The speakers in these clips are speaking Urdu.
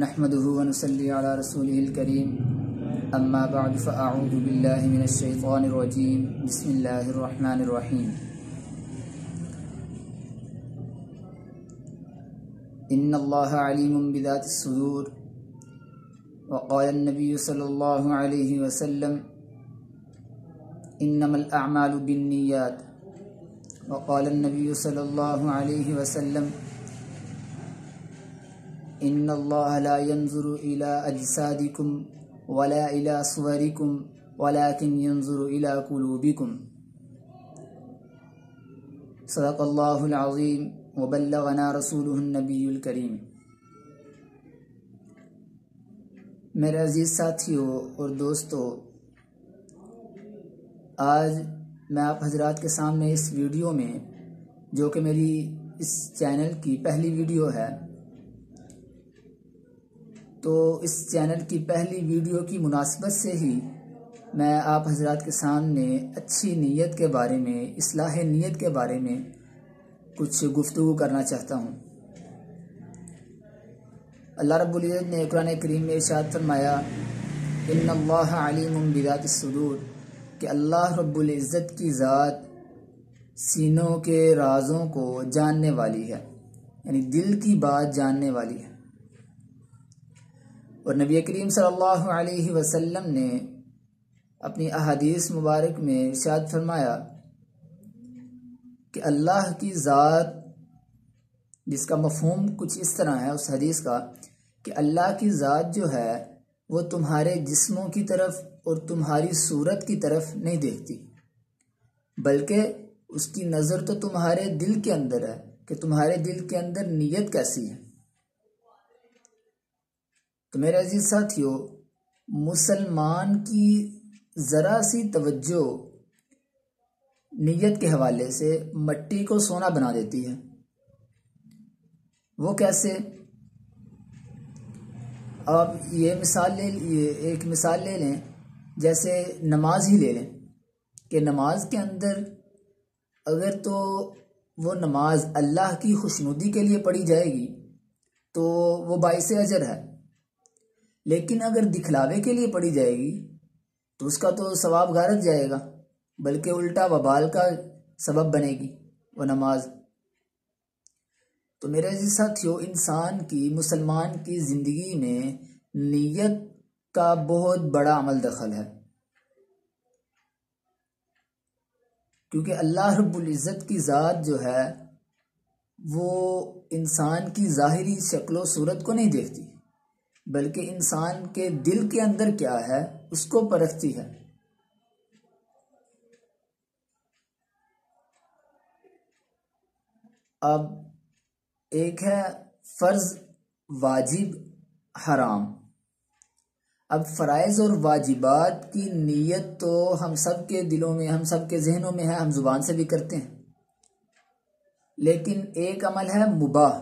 نحمده ونصلي على رسوله الكريم اما بعد فاعوذ بالله من الشيطان الرجيم بسم الله الرحمن الرحيم ان الله عليم بذات الصدور وقال النبي صلى الله عليه وسلم انما الاعمال بالنيات وقال النبي صلى الله عليه وسلم ان اللہ لا ينظر الى اجسادکم ولا الى صورکم ولكن ينظر الى قلوبکم صدق اللہ العظیم وبلغنا رسولہ النبی الکریم۔ میرے عزیز ساتھیوں اور دوستو، آج میں آپ حضرات کے سامنے اس ویڈیو میں، جو کہ میری اس چینل کی پہلی ویڈیو ہے، تو اس چینل کی پہلی ویڈیو کی مناسبت سے ہی میں آپ حضرات کے سامنے اچھی نیت کے بارے میں، اصلاح نیت کے بارے میں کچھ گفتگو کرنا چاہتا ہوں۔ اللہ رب العزت نے قرآن کریم میں ارشاد فرمایا ان اللہ علیم بذات الصدور، کہ اللہ رب العزت کی ذات سینوں کے رازوں کو جاننے والی ہے، یعنی دل کی بات جاننے والی ہے۔ اور نبی کریم صلی اللہ علیہ وسلم نے اپنی احادیث مبارک میں ارشاد فرمایا کہ اللہ کی ذات، جس کا مفہوم کچھ اس طرح ہے اس حدیث کا، کہ اللہ کی ذات جو ہے وہ تمہارے جسموں کی طرف اور تمہاری صورت کی طرف نہیں دیکھتی، بلکہ اس کی نظر تو تمہارے دل کے اندر ہے کہ تمہارے دل کے اندر نیت کیسی ہے۔ تو میرے عزیز ساتھیوں، مسلمان کی ذرا سی توجہ نیت کے حوالے سے مٹی کو سونا بنا دیتی ہے۔ وہ کیسے؟ آپ ایک مثال لے لیں، جیسے نماز ہی لے لیں کہ نماز کے اندر اگر تو وہ نماز اللہ کی خوشنودی کے لیے پڑھی جائے گی تو وہ باعث اجر ہے، لیکن اگر دکھلاوے کے لیے پڑھی جائے گی تو اس کا تو ثواب غارت جائے گا، بلکہ الٹا وبال کا سبب بنے گی وہ نماز۔ تو میرے عزیز ساتھیوں، مسلمان کی زندگی میں نیت کا بہت بڑا عمل دخل ہے، کیونکہ اللہ رب العزت کی ذات جو ہے وہ انسان کی ظاہری شکل و صورت کو نہیں دیکھتی، بلکہ انسان کے دل کے اندر کیا ہے اس کو پرکھتی ہے۔ اب ایک ہے فرض، واجب، حرام۔ اب فرائض اور واجبات کی نیت تو ہم سب کے دلوں میں، ہم سب کے ذہنوں میں ہے، ہم زبان سے بھی کرتے ہیں، لیکن ایک عمل ہے مباح،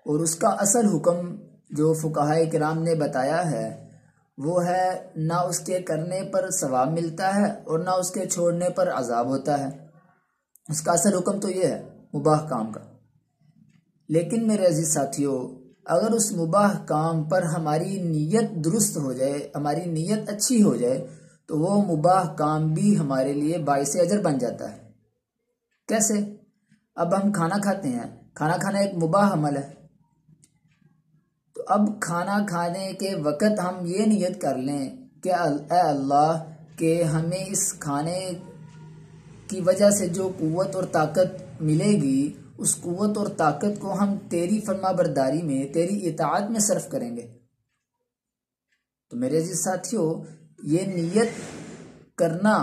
اور اس کا اصل حکم جو فقہائے کرام نے بتایا ہے وہ ہے نہ اس کے کرنے پر ثواب ملتا ہے اور نہ اس کے چھوڑنے پر عذاب ہوتا ہے۔ اس کا اصل حکم تو یہ ہے مباح کام کا۔ لیکن میرے عزیز ساتھیوں، اگر اس مباح کام پر ہماری نیت درست ہو جائے، ہماری نیت اچھی ہو جائے، تو وہ مباح کام بھی ہمارے لیے باعث اجر بن جاتا ہے۔ کیسے؟ اب ہم کھانا کھاتے ہیں، کھانا کھانا ایک مباح عمل ہے، تو اب کھانا کھانے کے وقت ہم یہ نیت کر لیں کہ اے اللہ، کہ ہمیں اس کھانے کی وجہ سے جو قوت اور طاقت ملے گی، اس قوت اور طاقت کو ہم تیری فرما برداری میں، تیری اطاعت میں صرف کریں گے۔ تو میرے عزیز ساتھیوں، یہ نیت کرنا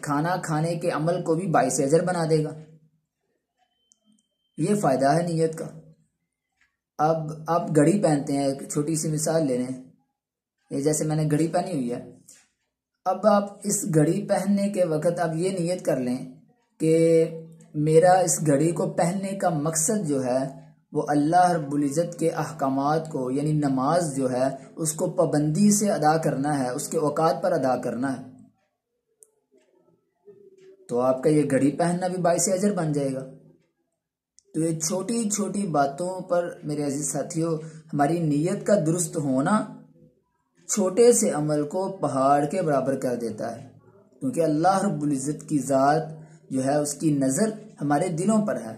کھانا کھانے کے عمل کو بھی باعث اجر بنا دے گا، یہ فائدہ ہے نیت کا۔ اب آپ گھڑی پہنتے ہیں، ایک چھوٹی سی مثال لے لیں، یہ جیسے میں نے گھڑی پہنی ہوئی ہے، اب آپ اس گھڑی پہننے کے وقت آپ یہ نیت کر لیں کہ میرا اس گھڑی کو پہننے کا مقصد جو ہے وہ اللہ رب العزت کے احکامات کو، یعنی نماز جو ہے اس کو پابندی سے ادا کرنا ہے، اس کے اوقات پر ادا کرنا ہے، تو آپ کا یہ گھڑی پہننا بھی باعث اجر بن جائے گا۔ تو یہ چھوٹی چھوٹی باتوں پر میرے عزیز ساتھیوں ہماری نیت کا درست ہونا چھوٹے سے عمل کو پہاڑ کے برابر کر دیتا ہے، کیونکہ اللہ رب العزت کی ذات جو ہے اس کی نظر ہمارے دلوں پر ہے،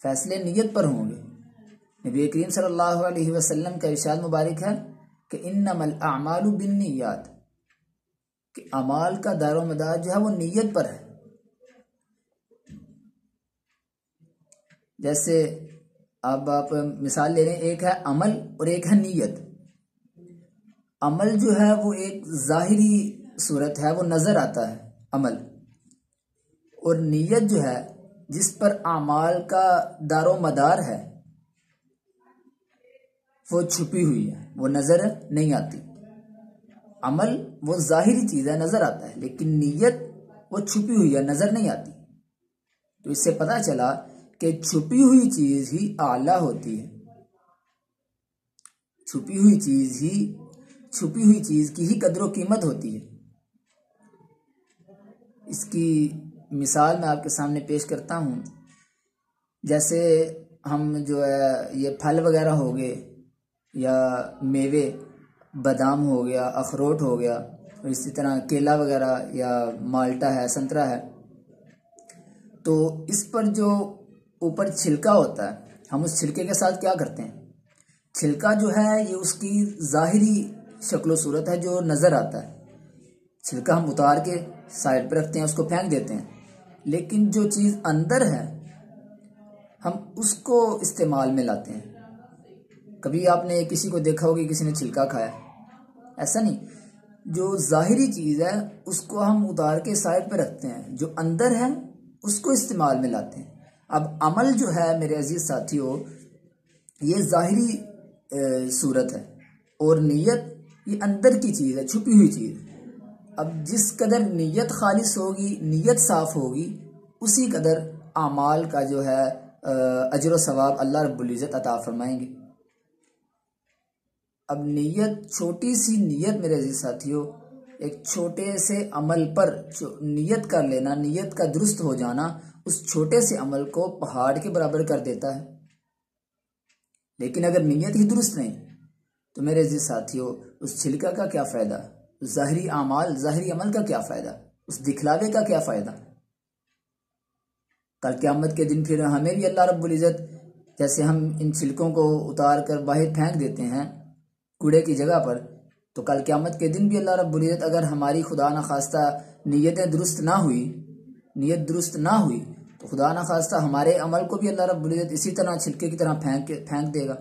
فیصلے نیت پر ہوں گے۔ نبی کریم صلی اللہ علیہ وسلم کا ارشاد مبارک ہے کہ انما الاعمال بالنیات، کہ اعمال کا دار و مدار جو ہے وہ نیت پر ہے۔ جیسے اب آپ مثال لے رہے ہیں، ایک ہے عمل اور ایک ہے نیت۔ عمل جو ہے وہ ایک ظاہری صورت ہے، وہ نظر آتا ہے عمل، اور نیت جو ہے جس پر اعمال کا دار و مدار ہے وہ چھپی ہوئی ہے، وہ نظر نہیں آتی۔ عمل وہ ظاہری چیز ہے، نظر آتا ہے، لیکن نیت وہ چھپی ہوئی ہے، نظر نہیں آتی۔ تو اس سے پتہ چلا کہ چھپی ہوئی چیز ہی اعلیٰ ہوتی ہے، چھپی ہوئی چیز کی ہی قدر و قیمت ہوتی ہے۔ اس کی مثال میں آپ کے سامنے پیش کرتا ہوں۔ جیسے ہم جو ہے یہ پھل وغیرہ ہو گئے یا میوے، بادام ہو گیا، اخروٹ ہو گیا، اور اسی طرح کیلا وغیرہ یا مالٹا ہے، سنترا ہے، تو اس پر جو اوپر چھلکا ہوتا ہے، ہم اس چھلکے کے ساتھ کیا کرتے ہیں؟ چھلکا جو ہے یہ اس کی ظاہری شکل و صورت ہے جو نظر آتا ہے، چھلکا ہم اتار کے سائڈ پہ رکھتے ہیں، اس کو پھینک دیتے ہیں، لیکن جو چیز اندر ہے ہم اس کو استعمال میں لاتے ہیں۔ کبھی آپ نے کسی کو دیکھا ہوگا کسی نے چھلکا کھایا؟ ایسا نہیں، جو ظاہری چیز ہے اس کو ہم اتار کے سائڈ پہ رکھتے ہیں، جو اندر ہے اس کو استعمال میں لاتے ہیں۔ اب عمل جو ہے میرے عزیز ساتھیوں یہ ظاہری صورت ہے، اور نیت یہ اندر کی چیز ہے، چھپی ہوئی چیز ہے۔ اب جس قدر نیت خالص ہوگی، نیت صاف ہوگی، اسی قدر اعمال کا جو ہے اجر و ثواب اللہ رب العزت عطا فرمائیں گے۔ اب نیت، چھوٹی سی نیت میرے عزیز ساتھیوں، ایک چھوٹے سے عمل پر نیت کر لینا، نیت کا درست ہو جانا اس چھوٹے سے عمل کو پہاڑ کے برابر کر دیتا ہے۔ لیکن اگر نیت ہی درست نہیں تو میرے عزیز ساتھیوں اس چھلکا کا کیا فائدہ؟ ظاہری عمل کا کیا فائدہ؟ اس دکھلاوے کا کیا فائدہ؟ کل قیامت کے دن پھر ہمیں بھی اللہ رب العزت، جیسے ہم ان چھلکوں کو اتار کر باہر پھینک دیتے ہیں کوڑے کی جگہ پر، تو کل قیامت کے دن بھی اللہ رب العزت اگر ہماری خدا نخواستہ نیت درست نہ ہوئی تو خدا نخواستہ ہمارے عمل کو بھی اللہ رب العزت اسی طرح چھلکے کی طرح پھینک دے گا۔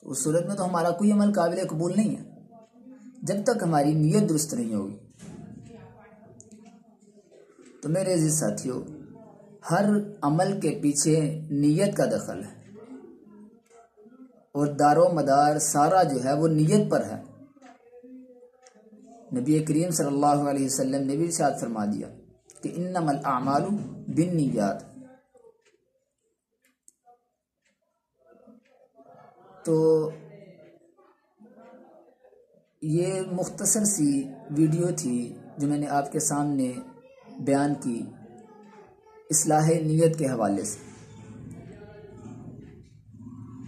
تو اس صورت میں تو ہمارا کوئی عمل قابل قبول نہیں ہے جب تک ہماری نیت درست نہیں ہوگی۔ تو میرے عزیز ساتھیوں ہر عمل کے پیچھے نیت کا دخل ہے، اور دار و مدار سارا جو ہے وہ نیت پر ہے۔ نبی کریم صلی اللہ علیہ وسلم نے بھی ارشاد فرما دیا کہ انما الاعمال بالنیات۔ تو یہ مختصر سی ویڈیو تھی جو میں نے آپ کے سامنے بیان کی اصلاح نیت کے حوالے سے،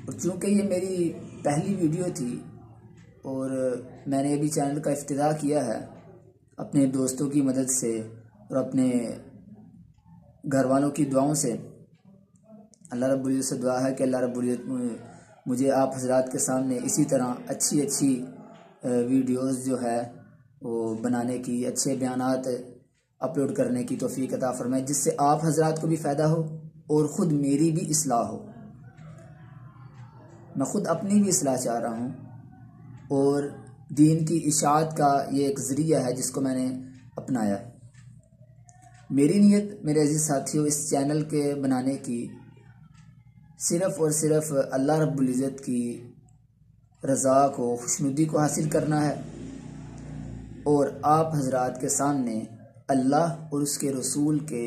اور چونکہ یہ میری پہلی ویڈیو تھی اور میں نے ابھی چینل کا افتتاح کیا ہے اپنے دوستوں کی مدد سے اور اپنے گھر والوں کی دعاؤں سے، اللہ رب العزت سے دعا ہے کہ اللہ رب العزت مجھے آپ حضرات کے سامنے اسی طرح اچھی ویڈیوز جو ہے وہ بنانے کی، اچھے بیانات اپلوڈ کرنے کی توفیق عطا فرمائے، جس سے آپ حضرات کو بھی فائدہ ہو اور خود میری بھی اصلاح ہو۔ میں خود اپنی بھی اصلاح چاہ رہا ہوں، اور دین کی اشاعت کا یہ ایک ذریعہ ہے جس کو میں نے اپنایا ہے۔ میری نیت میرے عزیز ساتھیوں اس چینل کے بنانے کی صرف اور صرف اللہ رب العزت کی رضا کو، خوشنودی کو حاصل کرنا ہے، اور آپ حضرات کے سامنے اللہ اور اس کے رسول کے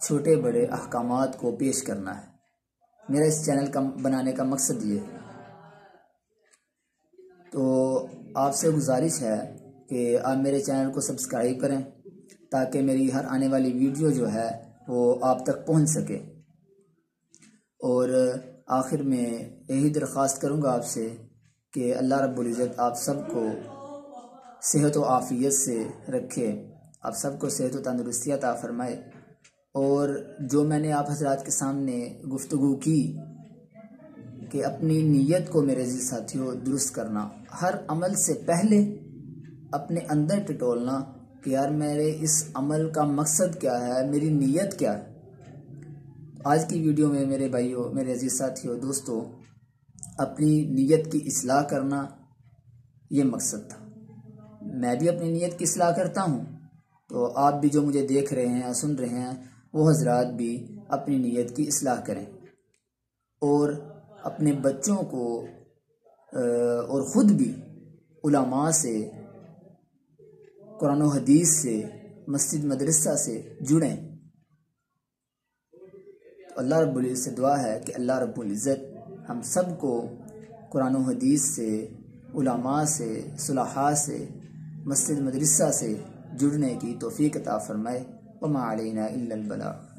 چھوٹے بڑے احکامات کو پیش کرنا ہے۔ میرا اس چینل کا بنانے کا مقصد یہ ہے۔ تو آپ سے گزارش ہے کہ آپ میرے چینل کو سبسکرائب کریں، تاکہ میری ہر آنے والی ویڈیو جو ہے وہ آپ تک پہنچ سکے۔ اور آخر میں یہی درخواست کروں گا آپ سے کہ اللہ رب العزت آپ سب کو صحت و عافیت سے رکھے، آپ سب کو صحت و تندرستی عطا فرمائے۔ اور جو میں نے آپ حضرات کے سامنے گفتگو کی کہ اپنی نیت کو میرے عزیز ساتھیوں درست کرنا، ہر عمل سے پہلے اپنے اندر ٹٹولنا کہ یار میرے اس عمل کا مقصد کیا ہے، میری نیت کیا ہے۔ آج کی ویڈیو میں میرے بھائیوں، میرے عزیز ساتھیوں، دوستوں، اپنی نیت کی اصلاح کرنا یہ مقصد تھا۔ میں بھی اپنی نیت کی اصلاح کرتا ہوں، تو آپ بھی جو مجھے دیکھ رہے ہیں سن رہے ہیں وہ حضرات بھی اپنی نیت کی اصلاح کریں اور اپنے بچوں کو اور خود بھی علماء سے، قرآن و حدیث سے، مسجد مدرسہ سے جڑیں۔ تو اللہ رب العزت سے دعا ہے کہ اللہ رب العزت ہم سب کو قرآن و حدیث سے، علماء سے، صلحاء سے، مسجد مدرسہ سے جڑنے کی توفیق عطا فرمائے۔ وما علینا الا البلاغ۔